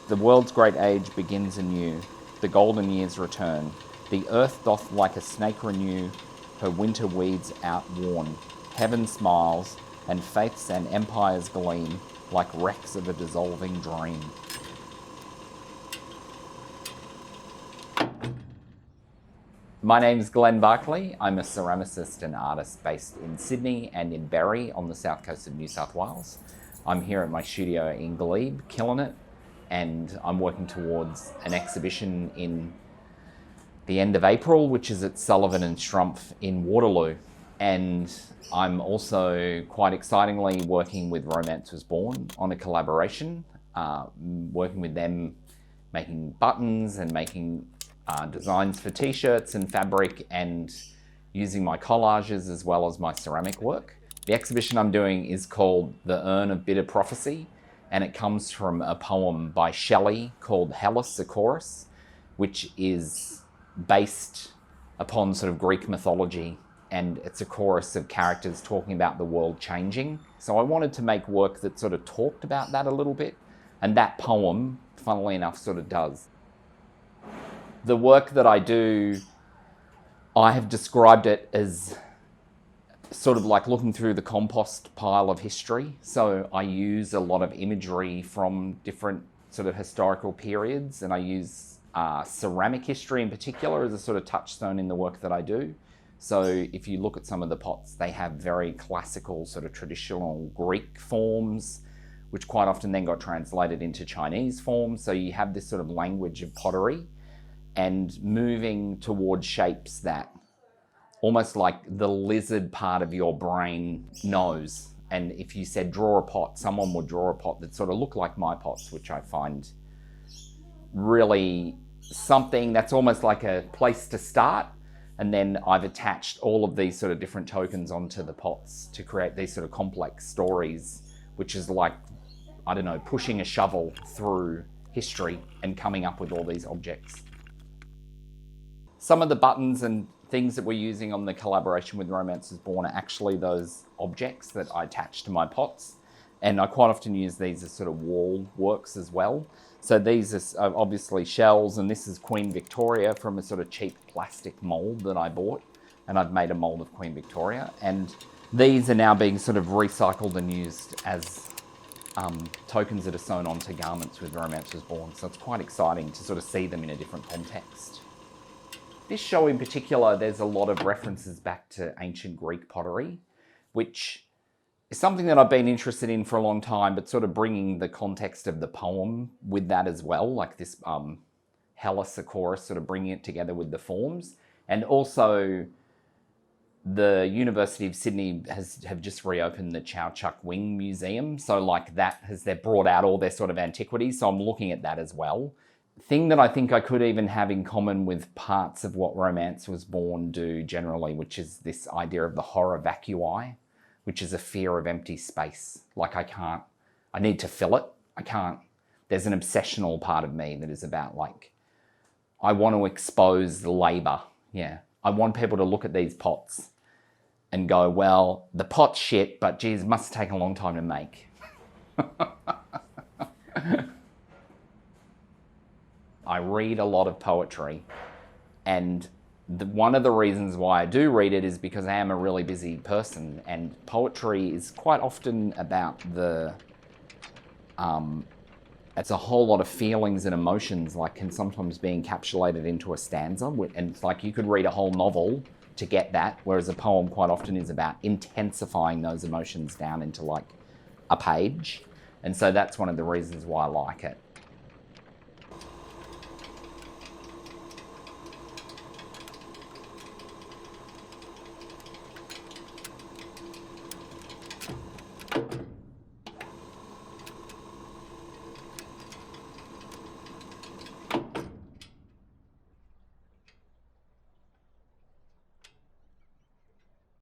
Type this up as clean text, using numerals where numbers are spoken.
The world's great age begins anew, the golden years return. The earth doth like a snake renew her winter weeds outworn. Heaven smiles, and faiths and empires gleam like wrecks of a dissolving dream. My name's Glenn Barkley. I'm a ceramicist and artist based in Sydney and in Berry on the south coast of New South Wales. I'm here at my studio in Glebe, killing it, and I'm working towards an exhibition in the end of April, which is at Sullivan and Strumpf in Waterloo. And I'm also, quite excitingly, working with Romance Was Born on a collaboration, working with them, making buttons and making designs for t-shirts and fabric, and using my collages as well as my ceramic work. The exhibition I'm doing is called The Urn of Bitter Prophecy, and it comes from a poem by Shelley called Hellas, a Chorus, which is based upon sort of Greek mythology, and it's a chorus of characters talking about the world changing. So I wanted to make work that sort of talked about that a little bit, and that poem, funnily enough, sort of does. The work that I do, I have described it as sort of like looking through the compost pile of history. So I use a lot of imagery from different sort of historical periods, and I use ceramic history in particular as a sort of touchstone in the work that I do. So if you look at some of the pots, they have very classical sort of traditional Greek forms, which quite often then got translated into Chinese forms. So you have this sort of language of pottery and moving towards shapes that almost like the lizard part of your brain knows. And if you said draw a pot, someone would draw a pot that sort of looked like my pots, which I find really something that's almost like a place to start. And then I've attached all of these sort of different tokens onto the pots to create these sort of complex stories, which is like, I don't know, pushing a shovel through history and coming up with all these objects. Some of the buttons and things that we're using on the collaboration with Romance Was Born are actually those objects that I attach to my pots. And I quite often use these as sort of wall works as well. So these are obviously shells, and this is Queen Victoria from a sort of cheap plastic mold that I bought. And I've made a mold of Queen Victoria. And these are now being sort of recycled and used as tokens that are sewn onto garments with Romance Was Born. So it's quite exciting to sort of see them in a different context. This show in particular, there's a lot of references back to ancient Greek pottery, which is something that I've been interested in for a long time, but sort of bringing the context of the poem with that as well, like this Hellas, a Chorus, sort of bringing it together with the forms. And also the University of Sydney have just reopened the Chow Chuck Wing Museum. So like that they've brought out all their sort of antiquities. So I'm looking at that as well. Thing that I think I could even have in common with parts of what Romance Was Born do generally, which is this idea of the horror vacui, which is a fear of empty space. Like I need to fill it. There's an obsessional part of me that is about like, I want to expose the labor. Yeah. I want people to look at these pots and go, well, the pot's shit, but geez, it must take a long time to make. I read a lot of poetry, and one of the reasons why I do read it is because I am a really busy person, and poetry is quite often about it's a whole lot of feelings and emotions, like can sometimes be encapsulated into a stanza, and it's like you could read a whole novel to get that, whereas a poem quite often is about intensifying those emotions down into like a page. And so that's one of the reasons why I like it.